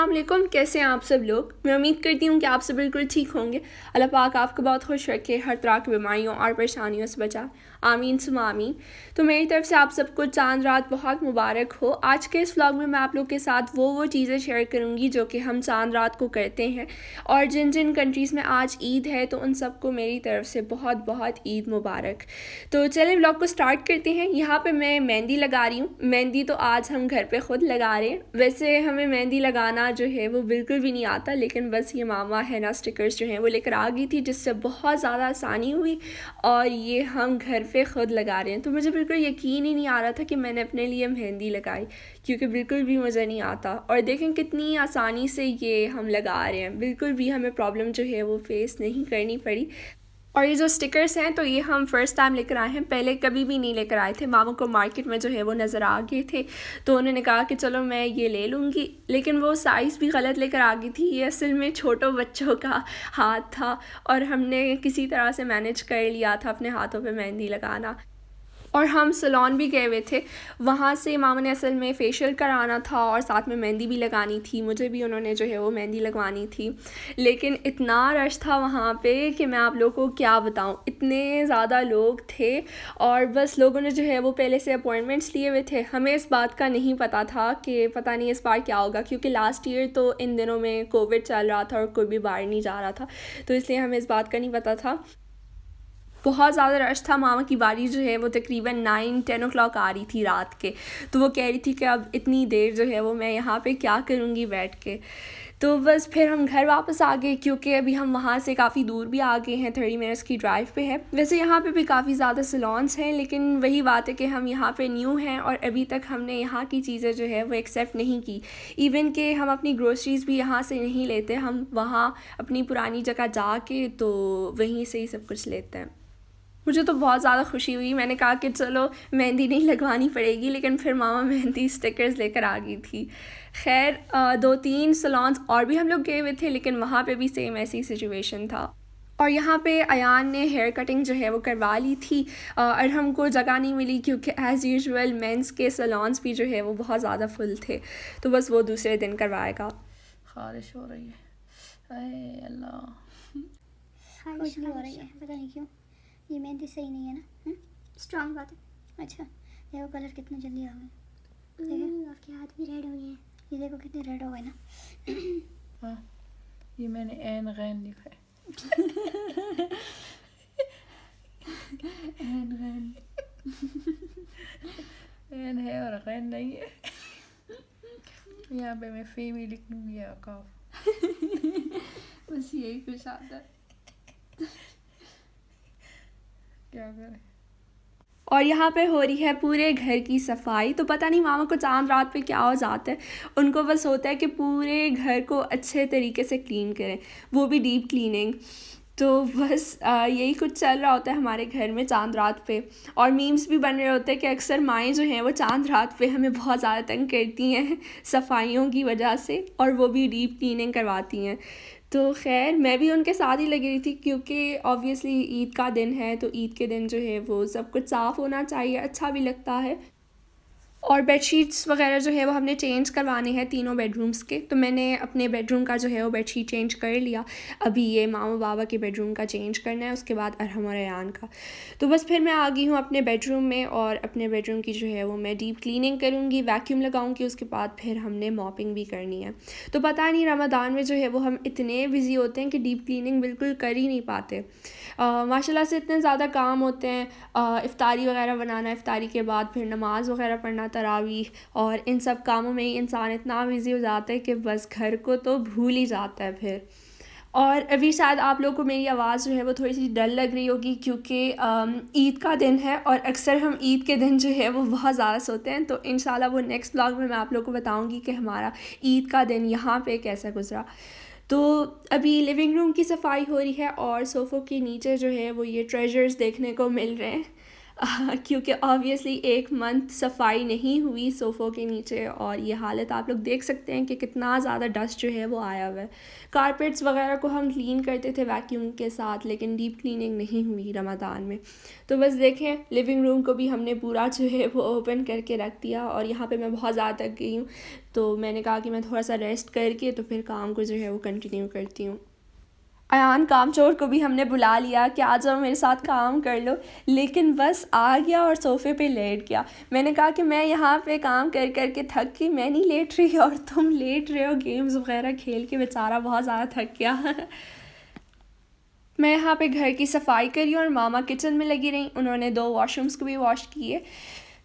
अस्सलाम वालेकुम, कैसे हैं आप सब लोग। मैं उम्मीद करती हूँ कि आप सब बिल्कुल ठीक होंगे। अल्लाह पाक आपको बहुत खुश रखे, हर तरह की बीमारियों और परेशानियों से बचाए। आमीन सुमा आमीन। तो मेरी तरफ से आप सबको चांद रात बहुत मुबारक हो। आज के इस व्लॉग में मैं आप लोग के साथ वो चीज़ें शेयर करूँगी जो कि हम चांद रात को करते हैं, और जिन जिन कंट्रीज़ में आज ईद है तो उन सबको मेरी तरफ से बहुत बहुत ईद मुबारक। तो चलिए व्लॉग को स्टार्ट करते हैं। यहाँ पे मैं मेहंदी लगा रही हूँ। मेहंदी तो आज हम घर पे ख़ुद लगा रहे हैं। वैसे हमें मेहंदी लगाना जो है वो बिल्कुल भी नहीं आता, लेकिन बस ये मामा है ना स्टिकर्स जो हैं वो लेकर आ गई थी, जिससे बहुत ज़्यादा आसानी हुई और ये हम घर पे ख़ुद लगा रहे हैं। तो मुझे बिल्कुल यकीन ही नहीं आ रहा था कि मैंने अपने लिए मेहंदी लगाई, क्योंकि बिल्कुल भी मज़ा नहीं आता। और देखें कितनी आसानी से ये हम लगा रहे हैं, बिल्कुल भी हमें प्रॉब्लम जो है वो फेस नहीं करनी पड़ी। और ये जो स्टिकर्स हैं तो ये हम फ़र्स्ट टाइम लेकर आए हैं, पहले कभी भी नहीं लेकर आए थे। मामा को मार्केट में जो है वो नज़र आ गए थे, तो उन्होंने कहा कि चलो मैं ये ले लूँगी, लेकिन वो साइज़ भी गलत लेकर आ गई थी। ये असल में छोटों बच्चों का हाथ था और हमने किसी तरह से मैनेज कर लिया था अपने हाथों पे मेहंदी लगाना। और हम सैलून भी गए हुए थे, वहाँ से मामा ने असल में फ़ेशियल कराना था और साथ में मेहंदी भी लगानी थी। मुझे भी उन्होंने जो है वो मेहंदी लगवानी थी, लेकिन इतना रश था वहाँ पे कि मैं आप लोगों को क्या बताऊँ। इतने ज़्यादा लोग थे और बस लोगों ने जो है वो पहले से अपॉइंटमेंट्स लिए हुए थे। हमें इस बात का नहीं पता था कि पता नहीं इस बार क्या होगा, क्योंकि लास्ट ईयर तो इन दिनों में कोविड चल रहा था और कोई भी बाहर नहीं जा रहा था, तो इसलिए हमें इस बात का नहीं पता था। बहुत ज़्यादा रश था। मामा की बारी जो है वो तकरीबन 9-10 o'clock आ रही थी रात के, तो वो कह रही थी कि अब इतनी देर जो है वो मैं यहाँ पे क्या करूँगी बैठ के। तो बस फिर हम घर वापस आ गए, क्योंकि अभी हम वहाँ से काफ़ी दूर भी आ गए हैं, 30 मिनट्स की ड्राइव पे है। वैसे यहाँ पे भी काफ़ी ज़्यादा सैलून्स हैं, लेकिन वही बात है कि हम यहाँ पे न्यू हैं और अभी तक हमने यहाँ की चीज़ें जो है वो एक्सेप्ट नहीं की। इवन कि हम अपनी ग्रोसरीज़ भी यहाँ से नहीं लेते, हम वहाँ अपनी पुरानी जगह जाके तो वहीं से ही सब कुछ लेते हैं। मुझे तो बहुत ज़्यादा खुशी हुई। मैंने कहा कि चलो मेहंदी नहीं लगवानी पड़ेगी, लेकिन फिर मामा मेहंदी स्टिकर्स लेकर आ गई थी। खैर 2-3 सैलून्स और भी हम लोग गए हुए थे, लेकिन वहाँ पे भी सेम ऐसी सिचुएशन था। और यहाँ पे अयान ने हेयर कटिंग जो है वो करवा ली थी, और हमको जगह नहीं मिली, क्योंकि एज़ यूजुअल मेंस के सैलून्स भी जो है वो बहुत ज़्यादा फुल थे, तो बस वो दूसरे दिन करवाएगा। खारिश हो रही है, अरे अल्लाह। कुछ नहीं हो रही है, पता नहीं क्यों। ये मेहंदी सही नहीं है ना, स्ट्रॉन्ग बात है। अच्छा देखो कलर कितना जल्दी आ गया, देखो आपके हाथ भी रेड हो गए हैं। ये देखो कितने रेड हो गए ना। हाँ, ये मैंने एन गैन लिखा है। एन गैन एन है और गैन नहीं है। यहाँ पे मैं फे भी लिख लूँगी या काफ। बस यही कुछ आता है, क्या करें। और यहाँ पे हो रही है पूरे घर की सफाई। तो पता नहीं मामा को चांद रात पे क्या हो जाता है, उनको बस होता है कि पूरे घर को अच्छे तरीके से क्लीन करें, वो भी डीप क्लीनिंग। तो बस यही कुछ चल रहा होता है हमारे घर में चांद रात पे। और मीम्स भी बन रहे होते हैं कि अक्सर माएँ जो हैं वो चांद रात पे हमें बहुत ज़्यादा तंग करती हैं सफाइयों की वजह से, और वो भी डीप क्लीनिंग करवाती हैं। तो खैर मैं भी उनके साथ ही लगी रही थी, क्योंकि ऑब्वियसली ईद का दिन है, तो ईद के दिन जो है वो सब कुछ साफ़ होना चाहिए, अच्छा भी लगता है। और बेडशीट्स वगैरह जो है वो हमने चेंज करवाने हैं तीनों बेडरूम्स के, तो मैंने अपने बेडरूम का जो है वो बेडशीट चेंज कर लिया। अभी ये मामा बाबा के बेडरूम का चेंज करना है, उसके बाद अरहम और अयान का। तो बस फिर मैं आ गई हूँ अपने बेडरूम में, और अपने बेडरूम की जो है वो मैं डीप क्लीनिंग करूँगी, वैक्यूम लगाऊँगी, उसके बाद फिर हमने मॉपिंग भी करनी है। तो पता नहीं रमज़ान में जो है वो हम इतने बिज़ी होते हैं कि डीप क्लीनिंग बिल्कुल कर ही नहीं पाते। माशाल्लाह से इतने ज़्यादा काम होते हैं, इफ़्तारी वगैरह बनाना, इफ़्तारी के बाद फिर नमाज़ वगैरह पढ़ना, तरावी, और इन सब कामों में ही इंसान इतना बिज़ी हो जाता है कि बस घर को तो भूल ही जाता है फिर। और अभी शायद आप लोगों को मेरी आवाज़ जो है वो थोड़ी सी डल लग रही होगी, क्योंकि ईद का दिन है और अक्सर हम ईद के दिन जो है वो बहुत ज़्यादा सोते हैं। तो इंशाल्लाह वो नेक्स्ट व्लॉग में मैं आप लोगों को बताऊंगी कि हमारा ईद का दिन यहाँ पे कैसा गुजरा। तो अभी लिविंग रूम की सफाई हो रही है, और सोफ़ों के नीचे जो है वो ये ट्रेजर्स देखने को मिल रहे हैं। क्योंकि ऑब्वियसली 1 मंथ सफाई नहीं हुई सोफ़ों के नीचे, और ये हालत आप लोग देख सकते हैं कि कितना ज़्यादा डस्ट जो है वो आया हुआ है। कारपेट्स वगैरह को हम क्लीन करते थे वैक्यूम के साथ, लेकिन डीप क्लीनिंग नहीं हुई रमज़ान में। तो बस देखें, लिविंग रूम को भी हमने पूरा जो है वो ओपन करके रख दिया, और यहाँ पे मैं बहुत ज़्यादा थक गई हूँ, तो मैंने कहा कि मैं थोड़ा सा रेस्ट करके तो फिर काम को जो है वो कंटिन्यू करती हूँ। अयान कामचोर को भी हमने बुला लिया कि आ जाओ मेरे साथ काम कर लो, लेकिन बस आ गया और सोफ़े पे लेट गया। मैंने कहा कि मैं यहाँ पे काम कर कर के थक गई, मैं नहीं लेट रही और तुम लेट रहे हो गेम्स वगैरह खेल के। बेचारा बहुत ज़्यादा थक गया। मैं यहाँ पे घर की सफाई करी और मामा किचन में लगी रही, उन्होंने 2 वॉशरूम्स को भी वॉश किए।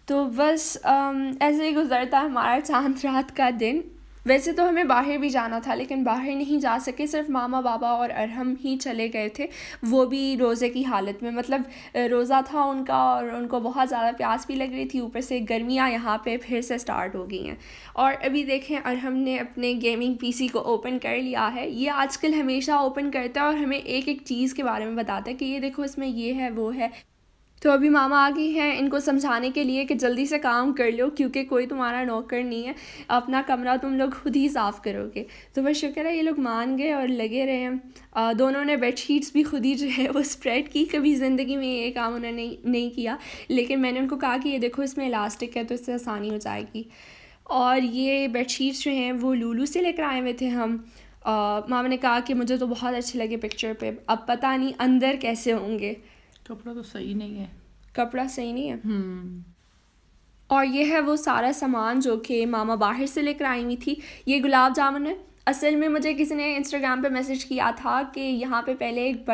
तो बस ऐसे ही गुजरता हमारा चांद रात का दिन। वैसे तो हमें बाहर भी जाना था, लेकिन बाहर नहीं जा सके, सिर्फ मामा बाबा और अरहम ही चले गए थे, वो भी रोज़े की हालत में। मतलब रोज़ा था उनका और उनको बहुत ज़्यादा प्यास भी लग रही थी, ऊपर से गर्मियाँ यहाँ पे फिर से स्टार्ट हो गई हैं। और अभी देखें, अरहम ने अपने गेमिंग पीसी को ओपन कर लिया है। ये आजकल हमेशा ओपन करता है और हमें एक एक चीज़ के बारे में बताता है कि ये देखो इसमें ये है वो है। तो अभी मामा आ गई हैं इनको समझाने के लिए कि जल्दी से काम कर लो, क्योंकि कोई तुम्हारा नौकर नहीं है, अपना कमरा तुम लोग खुद ही साफ़ करोगे। तो बस शुक्र है ये लोग मान गए और लगे रहे हैं। दोनों ने बेडशीट्स भी खुद ही जो है वो स्प्रेड की। कभी ज़िंदगी में ये काम उन्होंने नहीं किया, लेकिन मैंने उनको कहा कि ये देखो इसमें इलास्टिक है तो इससे आसानी हो जाएगी। और ये बेडशीट्स जो हैं वो लूलू से लेकर आए हुए थे हम। मामा ने कहा कि मुझे तो बहुत अच्छे लगे पिक्चर पे, अब पता नहीं अंदर कैसे होंगे। कपड़ा तो सही नहीं है। कपड़ा सही नहीं है। और ये है वो सारा सामान जो कि मामा बाहर से लेकर आई हुई थी। ये गुलाब जामुन है। असल में मुझे किसी ने इंस्टाग्राम पे मैसेज किया था कि यहाँ पे पहले एक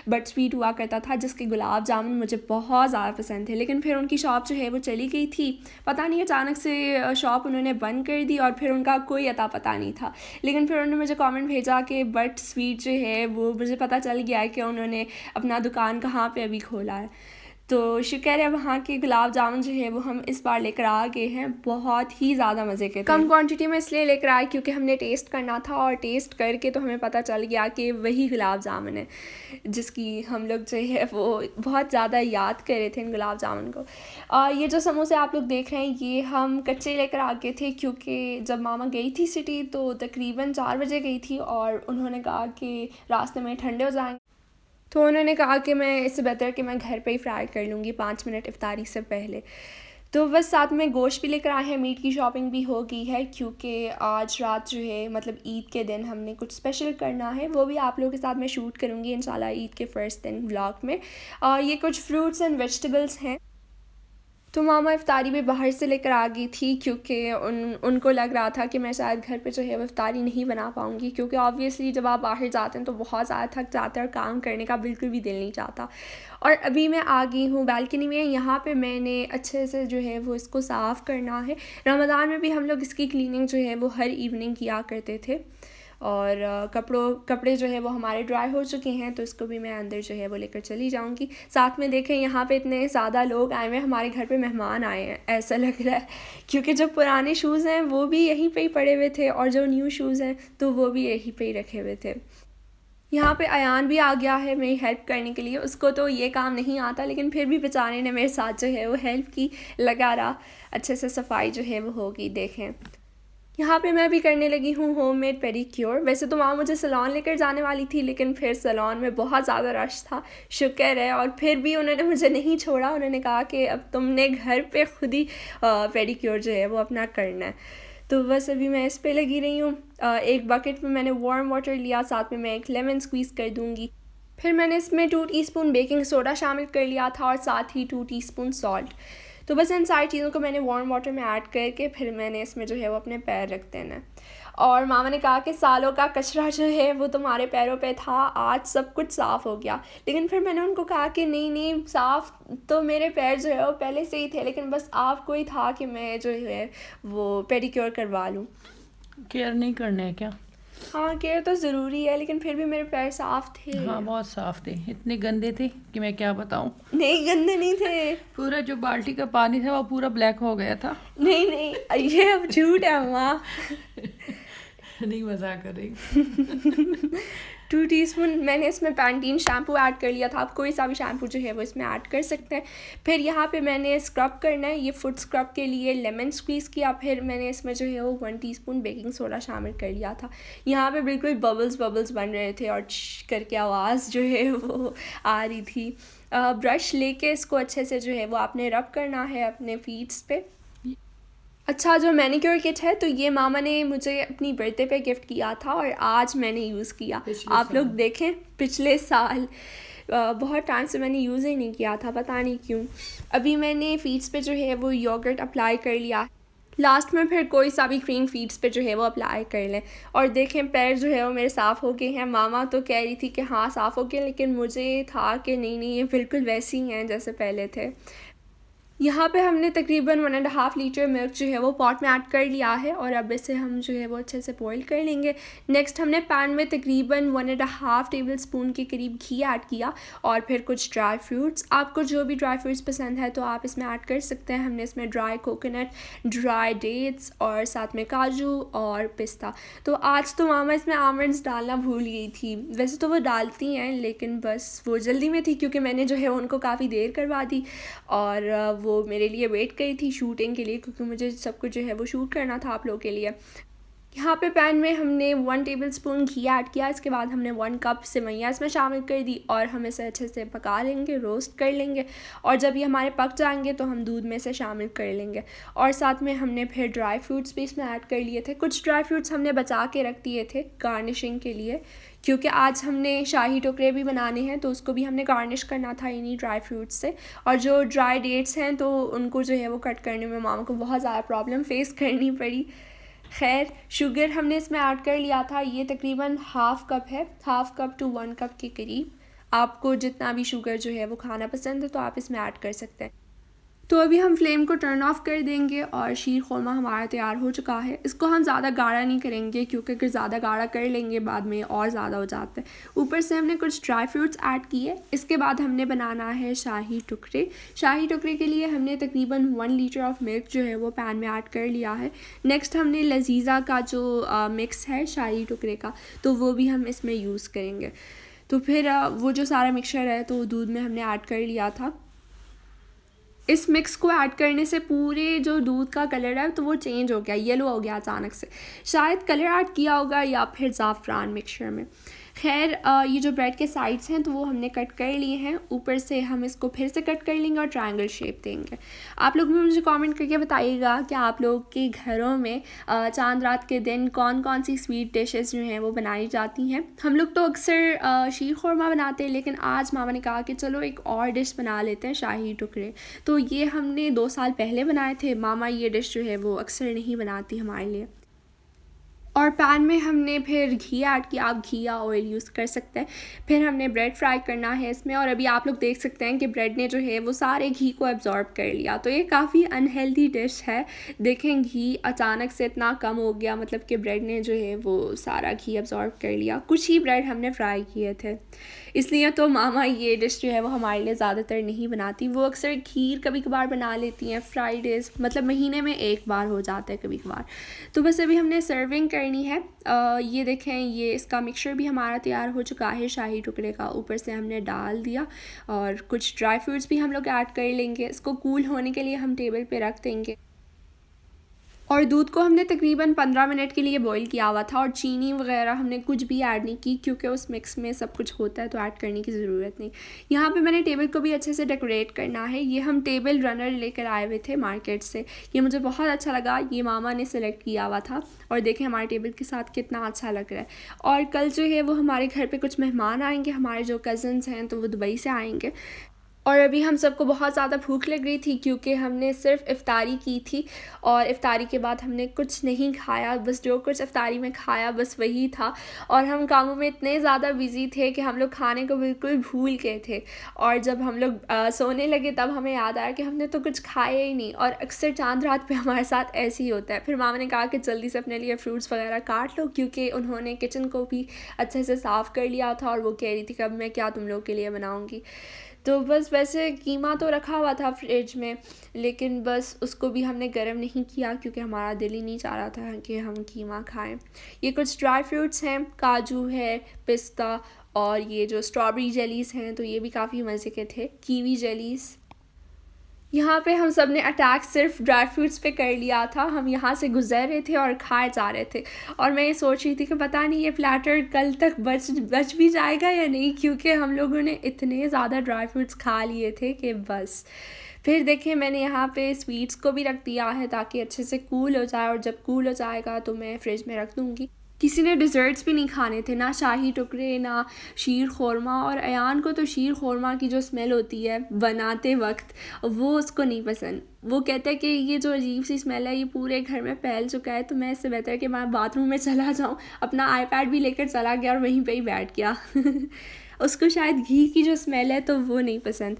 बट स्वीट हुआ करता था जिसके गुलाब जामुन मुझे बहुत ज़्यादा पसंद थे, लेकिन फिर उनकी शॉप जो है वो चली गई थी। पता नहीं अचानक से शॉप उन्होंने बंद कर दी और फिर उनका कोई अता पता नहीं था। लेकिन फिर उन्होंने मुझे कमेंट भेजा कि बट स्वीट जो है वो मुझे पता चल गया है कि उन्होंने अपना दुकान कहाँ पे अभी खोला है। तो शुक्र है वहाँ के गुलाब जामुन जो है वो हम इस बार लेकर आ गए हैं, बहुत ही ज़्यादा मज़े के थे। कम क्वांटिटी में इसलिए लेकर आए क्योंकि हमने टेस्ट करना था, और टेस्ट करके तो हमें पता चल गया कि वही गुलाब जामुन है जिसकी हम लोग जो है वो बहुत ज़्यादा याद कर रहे थे इन गुलाब जामुन को। ये जो समोसे आप लोग देख रहे हैं ये हम कच्चे लेकर आ गए थे, क्योंकि जब मामा गई थी सिटी तो तकरीबन 4 बजे गई थी और उन्होंने कहा कि रास्ते में ठंडे हो जाएंगे, तो उन्होंने कहा कि मैं इससे बेहतर कि मैं घर पे ही फ्राई कर लूँगी 5 मिनट इफ्तारी से पहले। तो बस साथ में गोश्त भी लेकर आए हैं, मीट की शॉपिंग भी हो गई है, क्योंकि आज रात जो है मतलब ईद के दिन हमने कुछ स्पेशल करना है, वो भी आप लोगों के साथ मैं शूट करूँगी इंशाल्लाह ईद के फर्स्ट दिन व्लॉग में। और ये कुछ फ्रूट्स एंड वेजिटेबल्स हैं। तो मामा इफ्तारी भी बाहर से लेकर आ गई थी, क्योंकि उनको लग रहा था कि मैं शायद घर पे जो है वो इफ्तारी नहीं बना पाऊँगी, क्योंकि ऑब्वियसली जब आप बाहर जाते हैं तो बहुत ज़्यादा थक जाते हैं और काम करने का बिल्कुल भी दिल नहीं चाहता। और अभी मैं आ गई हूँ बालकनी में, यहाँ पे मैंने अच्छे से जो है वो इसको साफ़ करना है। रमज़ान में भी हम लोग इसकी क्लीनिंग जो है वो हर इवनिंग किया करते थे। और कपड़े जो है वो हमारे ड्राई हो चुके हैं, तो इसको भी मैं अंदर जो है वो लेकर चली जाऊंगी। साथ में देखें यहाँ पे इतने ज़्यादा लोग आए हुए हैं, हमारे घर पे मेहमान आए हैं ऐसा लग रहा है, क्योंकि जो पुराने शूज़ हैं वो भी यहीं पे ही पड़े हुए थे और जो न्यू शूज़ हैं तो वो भी यहीं पे ही रखे हुए थे। यहाँ पे अयान भी आ गया है मेरी हेल्प करने के लिए। उसको तो ये काम नहीं आता, लेकिन फिर भी बेचारे ने मेरे साथ जो है वो हेल्प की, लगा रहा। अच्छे से सफाई जो है वो होगी। देखें यहाँ पे मैं भी करने लगी हूँ होममेड पेडिक्योर। वैसे तो माँ मुझे सैलून लेकर जाने वाली थी, लेकिन फिर सैलून में बहुत ज़्यादा रश था, शुक्र है, और फिर भी उन्होंने मुझे नहीं छोड़ा। उन्होंने कहा कि अब तुमने घर पे खुद ही पेडिक्योर जो है वो अपना करना है। तो बस अभी मैं इस पे लगी रही हूँ। एक बकेट में मैंने वार्म वाटर लिया, साथ में मैं एक लेमन स्क्वीज़ कर दूँगी। फिर मैंने इसमें 2 टीस्पून बेकिंग सोडा शामिल कर लिया था और साथ ही 2 टीस्पून सॉल्ट। तो बस इन सारी चीज़ों को मैंने वार्म वाटर में ऐड करके फिर मैंने इसमें जो है वो अपने पैर रख देना है। और मामा ने कहा कि सालों का कचरा जो है वो तुम्हारे पैरों पे था, आज सब कुछ साफ़ हो गया। लेकिन फिर मैंने उनको कहा कि नहीं, साफ़ तो मेरे पैर जो है वो पहले से ही थे, लेकिन बस आपको ही था कि मैं जो है वो पेडिक्योर करवा लूँ। केयर नहीं करने है क्या? हाँ, केयर तो ज़रूरी है, लेकिन फिर भी मेरे पैर साफ़ थे। हाँ, बहुत साफ थे, इतने गंदे थे कि मैं क्या बताऊँ। नहीं, गंदे नहीं थे। पूरा जो बाल्टी का पानी था वो पूरा ब्लैक हो गया था। नहीं, ये अब झूठ है माँ। नहीं, मजाक कर रही। 2 टीस्पून मैंने इसमें पैंटीन शैम्पू ऐड कर लिया था। आप कोई सा भी शैम्पू जो है वो इसमें ऐड कर सकते हैं। फिर यहाँ पे मैंने स्क्रब करना है, ये फुट स्क्रब के लिए लेमन स्क्वीज़ किया। फिर मैंने इसमें जो है वो 1 टीस्पून बेकिंग सोडा शामिल कर लिया था। यहाँ पे बिल्कुल बबल्स बन रहे थे और करके आवाज़ जो है वो आ रही थी। ब्रश लेके इसको अच्छे से जो है वो आपने रब करना है अपने फीट्स पे। अच्छा, जो मैनिक्योर किट है तो ये मामा ने मुझे अपनी बर्थडे पे गिफ्ट किया था और आज मैंने यूज़ किया। आप लोग देखें, पिछले साल बहुत टाइम से मैंने यूज़ ही नहीं किया था, पता नहीं क्यों। अभी मैंने फीट्स पे जो है वो योगर्ट अप्लाई कर लिया। लास्ट में फिर कोई सा भी क्रीम फीट्स पे जो है वो अप्लाई कर लें। और देखें पैर जो है वो मेरे साफ़ हो गए हैं। मामा तो कह रही थी कि हाँ साफ़ हो गए, लेकिन मुझे था कि नहीं ये बिल्कुल वैसे ही हैं जैसे पहले थे। यहाँ पे हमने तकरीबन 1.5 लीटर मिल्क जो है वो पॉट में ऐड कर लिया है और अब इसे हम जो है वो अच्छे से बॉईल कर लेंगे। नेक्स्ट हमने पैन में तकरीबन 1.5 टेबल स्पून के करीब घी ऐड किया और फिर कुछ ड्राई फ्रूट्स। आपको जो भी ड्राई फ्रूट्स पसंद है तो आप इसमें ऐड कर सकते हैं। हमने इसमें ड्राई कोकोनट, ड्राई डेट्स और साथ में काजू और पिस्ता। तो आज तो मामा इसमें आमंड्स डालना भूल गई थी। वैसे तो वो डालती हैं लेकिन बस वो जल्दी में थी क्योंकि मैंने जो है उनको काफ़ी देर करवा दी और वो मेरे लिए वेट करी थी शूटिंग के लिए, क्योंकि मुझे सब कुछ जो है वो शूट करना था आप लोगों के लिए। यहाँ पे पैन में हमने 1 टेबल स्पून घी ऐड किया। इसके बाद हमने 1 कप सेवइयाँ इसमें शामिल कर दी और हम इसे अच्छे से पका लेंगे, रोस्ट कर लेंगे। और जब ये हमारे पक जाएंगे तो हम दूध में से शामिल कर लेंगे। और साथ में हमने फिर ड्राई फ्रूट्स भी इसमें ऐड कर लिए थे। कुछ ड्राई फ्रूट्स हमने बचा के रख दिए थे गार्निशिंग के लिए, क्योंकि आज हमने शाही टुकड़े भी बनाने हैं तो उसको भी हमने गार्निश करना था इन्हीं ड्राई फ्रूट्स से। और जो ड्राई डेट्स हैं तो उनको जो है वो कट करने में मामा को बहुत ज़्यादा प्रॉब्लम फेस करनी पड़ी। खैर, शुगर हमने इसमें ऐड कर लिया था। ये तकरीबन हाफ़ कप है, हाफ़ कप टू 1 कप के करीब। आपको जितना भी शुगर जो है वो खाना पसंद है तो आप इसमें ऐड कर सकते हैं। तो अभी हम फ्लेम को टर्न ऑफ कर देंगे और शीर खुरमा हमारा तैयार हो चुका है। इसको हम ज़्यादा गाढ़ा नहीं करेंगे क्योंकि अगर ज़्यादा गाढ़ा कर लेंगे बाद में और ज़्यादा हो जाता है। ऊपर से हमने कुछ ड्राई फ्रूट्स ऐड किए। इसके बाद हमने बनाना है शाही टुकड़े। शाही टुकड़े के लिए हमने तकरीबन 1 लीटर ऑफ मिल्क जो है वो पैन में ऐड कर लिया है। नेक्स्ट हमने लजीज़ा का जो मिक्स है शाही टुकड़े का तो वो भी हम इसमें यूज़ करेंगे। तो फिर वो जो सारा मिक्सचर है तो दूध में हमने ऐड कर लिया था। इस मिक्स को ऐड करने से पूरे जो दूध का कलर है तो वो चेंज हो गया, येलो हो गया अचानक से। शायद कलर ऐड किया होगा या फिर ज़ाफ़रान मिक्सचर में। खैर, ये जो ब्रेड के साइड्स हैं तो वो हमने कट कर लिए हैं। ऊपर से हम इसको फिर से कट कर लेंगे और ट्रायंगल शेप देंगे। आप लोग भी मुझे कमेंट करके बताइएगा कि आप लोग के घरों में चांद रात के दिन कौन कौन सी स्वीट डिशेस जो हैं वो बनाई जाती हैं। हम लोग तो अक्सर शीर खुरमा बनाते हैं, लेकिन आज मामा ने कहा कि चलो एक और डिश बना लेते हैं, शाही टुकड़े। तो ये हमने 2 साल पहले बनाए थे। मामा ये डिश जो है वो अक्सर नहीं बनाती हमारे लिए। और पैन में हमने फिर घी ऐड किया। आप घी या ऑयल यूज़ कर सकते हैं। फिर हमने ब्रेड फ्राई करना है इसमें और अभी आप लोग देख सकते हैं कि ब्रेड ने जो है वो सारे घी को एब्जॉर्ब कर लिया। तो ये काफ़ी अनहेल्दी डिश है। देखें, घी अचानक से इतना कम हो गया, मतलब कि ब्रेड ने जो है वो सारा घी एब्जॉर्ब कर लिया। कुछ ही ब्रेड हमने फ्राई किए थे, इसलिए तो मामा ये डिश जो है वो हमारे लिए ज़्यादातर नहीं बनाती। वो अक्सर खीर कभी कभार बना लेती हैं, फ्राइडेज़, मतलब महीने में 1 बार हो जाता है कभी कभार। तो बस अभी हमने सर्विंग करनी है। ये देखें, ये इसका मिक्सचर भी हमारा तैयार हो चुका है शाही टुकड़े का। ऊपर से हमने डाल दिया और कुछ ड्राई फ्रूट्स भी हम लोग ऐड कर लेंगे। इसको कूल होने के लिए हम टेबल पे रख देंगे। और दूध को हमने तकरीबन 15 मिनट के लिए बॉईल किया हुआ था और चीनी वगैरह हमने कुछ भी ऐड नहीं की क्योंकि उस मिक्स में सब कुछ होता है तो ऐड करने की ज़रूरत नहीं। यहाँ पे मैंने टेबल को भी अच्छे से डेकोरेट करना है। ये हम टेबल रनर लेकर आए हुए थे मार्केट से। ये मुझे बहुत अच्छा लगा, ये मामा ने सेलेक्ट किया हुआ था और देखें हमारे टेबल के साथ कितना अच्छा लग रहा है। और कल जो है वो हमारे घर पर कुछ मेहमान आएँगे, हमारे जो कज़न्स हैं तो वो दुबई से आएँगे। और अभी हम सबको बहुत ज़्यादा भूख लग रही थी क्योंकि हमने सिर्फ इफ़्तारी की थी और इफ़्तारी के बाद हमने कुछ नहीं खाया। बस जो कुछ इफ़्तारी में खाया बस वही था और हम कामों में इतने ज़्यादा बिज़ी थे कि हम लोग खाने को बिल्कुल भूल गए थे। और जब हम लोग सोने लगे तब हमें याद आया कि हमने तो कुछ खाया ही नहीं। और अक्सर चांद रात पे हमारे साथ ऐसे ही होता है। फिर मामा ने कहा कि जल्दी से अपने लिए फ़्रूट्स वगैरह काट लो, क्योंकि उन्होंने किचन को भी अच्छे से साफ़ कर लिया था और वो कह रही थी कि अब मैं क्या तुम लोग के लिए बनाऊँगी। तो बस बस वैसे कीमा तो रखा हुआ था फ्रिज में, लेकिन बस उसको भी हमने गर्म नहीं किया क्योंकि हमारा दिल ही नहीं चाह रहा था कि हम कीमा खाएं। ये कुछ ड्राई फ्रूट्स हैं, काजू है, पिस्ता, और ये जो स्ट्रॉबेरी जेलीज़ हैं तो ये भी काफ़ी मज़े के थे, कीवी जेलीज़। यहाँ पे हम सब ने अटैक सिर्फ ड्राई फ्रूट्स पे कर लिया था। हम यहाँ से गुजर रहे थे और खाए जा रहे थे, और मैं ये सोच रही थी कि पता नहीं ये प्लेटर कल तक बच भी जाएगा या नहीं, क्योंकि हम लोगों ने इतने ज़्यादा ड्राई फ्रूट्स खा लिए थे कि बस। फिर देखिए मैंने यहाँ पे स्वीट्स को भी रख दिया है ताकि अच्छे से कूल हो जाए, और जब कूल हो जाएगा तो मैं फ्रिज में रख दूँगी। किसी ने डिज़र्ट्स भी नहीं खाने थे, ना शाही टुकड़े, ना शीर खोरमा, और अयान को तो शीर खोरमा की जो स्मेल होती है बनाते वक्त वो उसको नहीं पसंद। वो कहता है कि ये जो अजीब सी स्मेल है ये पूरे घर में फैल चुका है, तो मैं इससे बेहतर कि मैं बाथरूम में चला जाऊँ। अपना आईपैड भी लेकर चला गया और वहीं पे ही बैठ गया। उसको शायद घी की जो स्मेल है तो वो नहीं पसंद।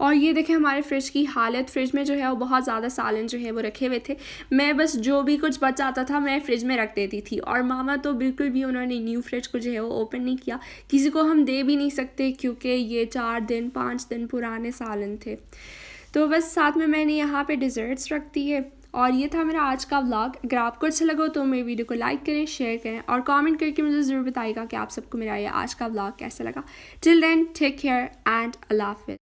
और ये देखें हमारे फ्रिज की हालत। फ्रिज में जो है वो बहुत ज़्यादा सालन जो है वो रखे हुए थे। मैं बस जो भी कुछ बच जाता था मैं फ्रिज में रख देती थी, और मामा तो बिल्कुल भी उन्होंने न्यू फ्रिज को जो है वो ओपन नहीं किया। किसी को हम दे भी नहीं सकते क्योंकि ये 4 दिन 5 दिन पुराने सालन थे। तो बस साथ में मैंने यहाँ पे डिज़र्ट्स रख दिए। और ये था मेरा आज का व्लॉग। अगर आपको अच्छा लगा तो मेरे वीडियो को लाइक करें, शेयर करें, और कमेंट करके मुझे ज़रूर बताइएगा कि आप सबको मेरा ये आज का व्लॉग कैसा लगा। Till then take care and अल्लाह हाफ़िज़।